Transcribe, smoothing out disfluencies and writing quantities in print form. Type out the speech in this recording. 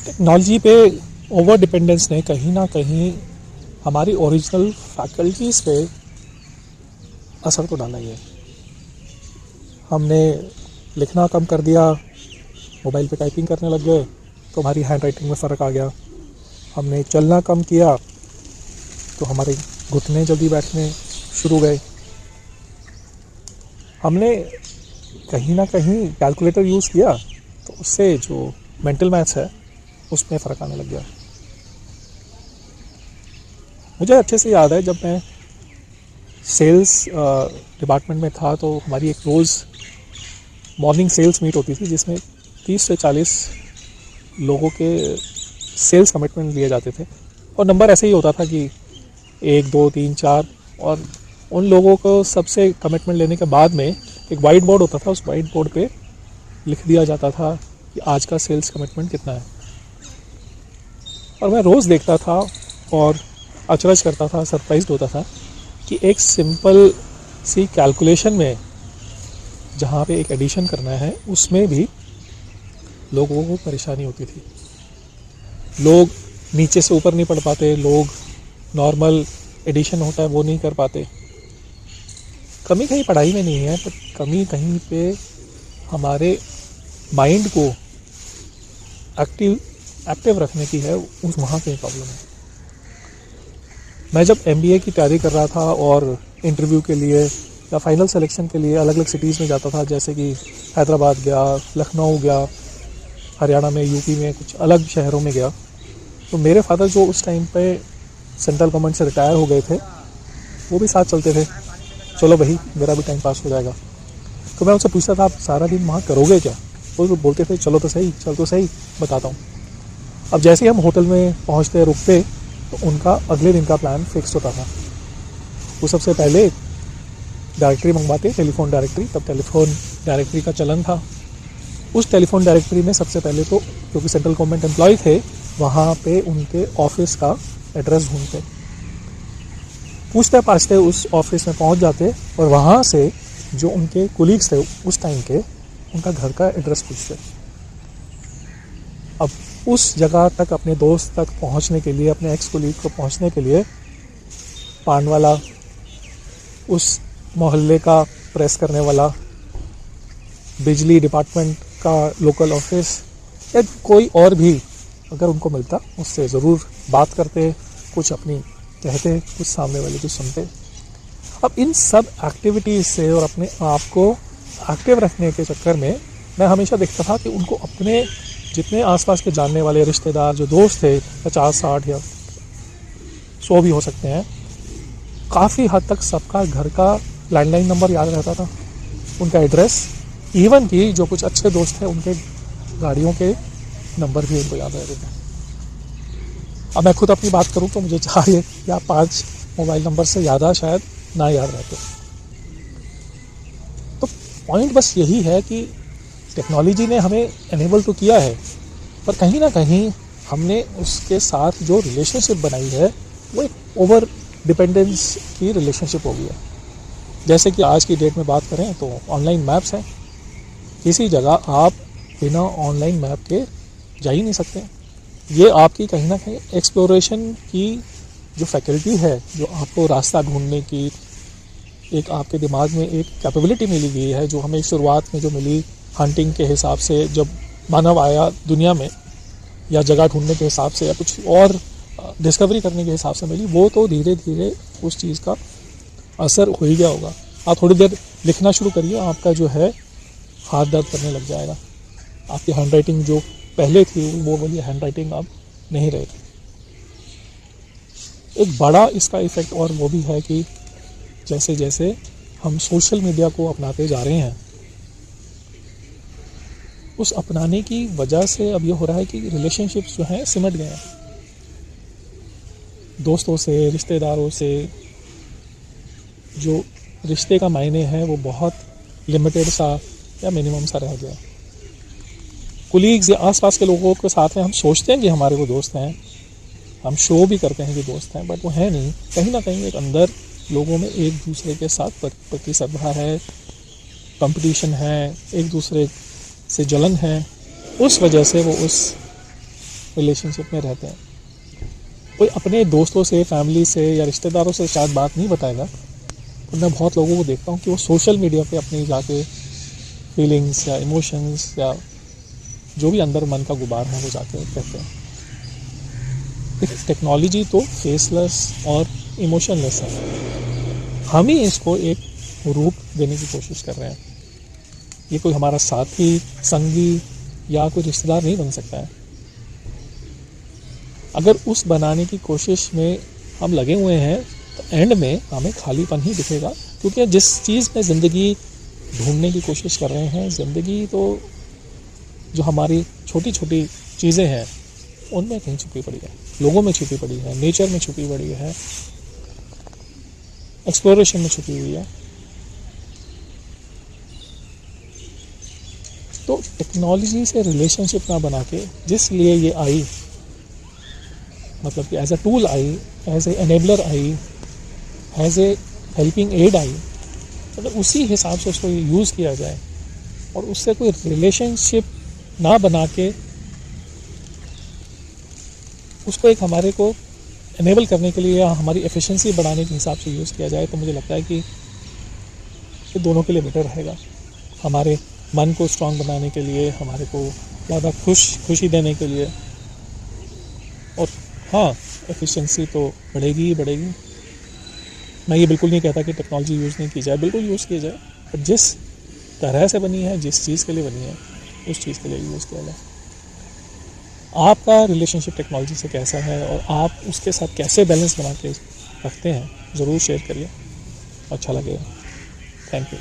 Technology पे over dependence ने कहीं ना कहीं हमारी ओरिजिनल फैकल्टीज़ पे असर तो डाला ही है। हमने लिखना कम कर दिया, मोबाइल पे टाइपिंग करने लग गए तो हमारी हैंड राइटिंग में फ़र्क आ गया। हमने चलना कम किया तो हमारे घुटने जल्दी बैठने शुरू गए। हमने कहीं ना कहीं कैलकुलेटर यूज़ किया तो उससे जो मेंटल मैथ्स है उसमें फ़र्क आने लग गया। मुझे अच्छे से याद है जब मैं सेल्स डिपार्टमेंट में था तो हमारी एक रोज़ मॉर्निंग सेल्स मीट होती थी जिसमें 30 से 40 लोगों के सेल्स कमिटमेंट लिए जाते थे और नंबर ऐसे ही होता था कि 1 2 3 4 और उन लोगों को सबसे कमिटमेंट लेने के बाद में एक वाइट बोर्ड होता था। उस वाइट बोर्ड पे लिख दिया जाता था कि आज का सेल्स कमिटमेंट कितना है। और मैं रोज़ देखता था और अचरज करता था, सरप्राइज्ड होता था कि एक सिंपल सी कैलकुलेशन में जहाँ पे एक एडिशन करना है उसमें भी लोगों को परेशानी होती थी। लोग नीचे से ऊपर नहीं पढ़ पाते, लोग नॉर्मल एडिशन होता है वो नहीं कर पाते। कमी कहीं पढ़ाई में नहीं है, पर कमी कहीं पे हमारे माइंड को एक्टिव रखने की है, उस वहाँ की प्रॉब्लम है। मैं जब MBA की तैयारी कर रहा था और इंटरव्यू के लिए या फाइनल सिलेक्शन के लिए अलग अलग सिटीज़ में जाता था, जैसे कि हैदराबाद गया, लखनऊ गया, हरियाणा में, यूपी में, कुछ अलग शहरों में गया, तो मेरे फादर जो उस टाइम पे सेंट्रल गवर्नमेंट से रिटायर हो गए थे वो भी साथ चलते थे। चलो भाई मेरा भी टाइम पास हो जाएगा। तो मैं उनसे पूछता था आप सारा दिन वहाँ करोगे क्या? वो बोलते थे चलो तो सही, चल तो सही, बताता हूँ। अब जैसे ही हम होटल में पहुँचते रुकते तो उनका अगले दिन का प्लान फिक्स होता था। वो सबसे पहले डायरेक्टरी मंगवाते, टेलीफोन डायरेक्टरी, तब टेलीफोन डायरेक्टरी का चलन था। उस टेलीफोन डायरेक्टरी में सबसे पहले तो क्योंकि सेंट्रल गवर्नमेंट एम्प्लॉय थे वहाँ पे उनके ऑफिस का एड्रेस ढूंढते, पूछते पाछते उस ऑफिस में पहुँच जाते और वहाँ से जो उनके कोलीग्स थे उस टाइम के उनका घर का एड्रेस पूछते। अब उस जगह तक अपने दोस्त तक पहुंचने के लिए, अपने एक्स कोलीग को पहुंचने के लिए पान वाला, उस मोहल्ले का प्रेस करने वाला, बिजली डिपार्टमेंट का लोकल ऑफिस या कोई और भी अगर उनको मिलता उससे ज़रूर बात करते, कुछ अपनी कहते, कुछ सामने वाले की सुनते। अब इन सब एक्टिविटीज़ से और अपने आप को एक्टिव रखने के चक्कर में मैं हमेशा देखता था कि उनको अपने जितने आसपास के जानने वाले रिश्तेदार जो दोस्त थे, 50-60 या 100 भी हो सकते हैं, काफ़ी हद तक सबका घर का लैंडलाइन नंबर याद रहता था, उनका एड्रेस, इवन कि जो कुछ अच्छे दोस्त थे उनके गाड़ियों के नंबर भी उनको याद रहते थे। अब मैं खुद अपनी बात करूं तो मुझे 4 या 5 मोबाइल नंबर से ज़्यादा शायद ना याद रहते। तो पॉइंट बस यही है कि टेक्नोलॉजी ने हमें एनेबल तो किया है, पर कहीं ना कहीं हमने उसके साथ जो रिलेशनशिप बनाई है वो एक ओवर डिपेंडेंस की रिलेशनशिप हो गई है। जैसे कि आज की डेट में बात करें तो ऑनलाइन मैप्स हैं, किसी जगह आप बिना ऑनलाइन मैप के जा ही नहीं सकते। ये आपकी कहीं ना कहीं एक्सप्लोरेशन की जो फैकल्टी है, जो आपको रास्ता ढूंढने की एक आपके दिमाग में एक कैपेबिलिटी मिली हुई है, जो हमें शुरुआत में जो मिली हंटिंग के हिसाब से, जब मानव आया दुनिया में, या जगह ढूंढने के हिसाब से, या कुछ और डिस्कवरी करने के हिसाब से मिली, वो तो धीरे धीरे उस चीज़ का असर हो ही गया होगा। आप थोड़ी देर लिखना शुरू करिए, आपका जो है हाथ दर्द करने लग जाएगा। आपकी हैंड राइटिंग जो पहले थी वो वाली हैंड राइटिंग अब नहीं रहेगी। एक बड़ा इसका इफ़ेक्ट और वो भी है कि जैसे जैसे हम सोशल मीडिया को अपनाते जा रहे हैं, उस अपनाने की वजह से अब ये हो रहा है कि रिलेशनशिप्स जो हैं सिमट गए हैं। दोस्तों से, रिश्तेदारों से जो रिश्ते का मायने है वो बहुत लिमिटेड सा या मिनिमम सा रह गया। कुलीग्स या आसपास के लोगों के साथ में हम सोचते हैं कि हमारे वो दोस्त हैं, हम शो भी करते हैं कि दोस्त हैं, बट वो है नहीं। कहीं ना कहीं एक अंदर लोगों में एक दूसरे के साथ प्रतिस्पर्धा है, कंपटीशन है, एक दूसरे से जलन है। उस वजह से वो उस रिलेशनशिप में रहते हैं। कोई अपने दोस्तों से, फैमिली से या रिश्तेदारों से शायद बात नहीं बताएगा, तो मैं बहुत लोगों को देखता हूँ कि वो सोशल मीडिया पे अपनी जाके फीलिंग्स या इमोशंस या जो भी अंदर मन का गुबार है वो जाके कहते हैं। टेक्नोलॉजी तो फेसलेस और इमोशनलेस है, हम ही इसको एक रूप देने की कोशिश कर रहे हैं। ये कोई हमारा साथी, संगी या कोई रिश्तेदार नहीं बन सकता है। अगर उस बनाने की कोशिश में हम लगे हुए हैं तो एंड में हमें खालीपन ही दिखेगा, क्योंकि जिस चीज़ में ज़िंदगी ढूंढने की कोशिश कर रहे हैं, ज़िंदगी तो जो हमारी छोटी छोटी चीज़ें हैं उनमें कहीं छुपी पड़ी है, लोगों में छुपी पड़ी है, नेचर में छुपी पड़ी है, एक्सप्लोरेशन में छुपी हुई है। तो टेक्नोलॉजी से रिलेशनशिप ना बना के जिस लिए ये आई, मतलब कि as a tool AI, as a enabler AI, as a helping aid AI, मतलब उसी हिसाब से उसको यूज़ किया जाए और उससे कोई रिलेशनशिप ना बना के उसको एक हमारे को एनेबल करने के लिए या हमारी एफिशिएंसी बढ़ाने के हिसाब से यूज़ किया जाए, तो मुझे लगता है कि ये दोनों के लिए बेटर रहेगा। हमारे मन को स्ट्रांग बनाने के लिए, हमारे को ज़्यादा खुशी देने के लिए, और हाँ, एफिशिएंसी तो बढ़ेगी ही बढ़ेगी। मैं ये बिल्कुल नहीं कहता कि टेक्नोलॉजी यूज़ नहीं की जाए, बिल्कुल यूज़ की जाए, पर जिस तरह से बनी है, जिस चीज़ के लिए बनी है, उस चीज़ के लिए यूज़ किया जाए। आपका रिलेशनशिप टेक्नोलॉजी से कैसा है और आप उसके साथ कैसे बैलेंस बना के रखते हैं, ज़रूर शेयर करिए, अच्छा लगेगा। Thank you.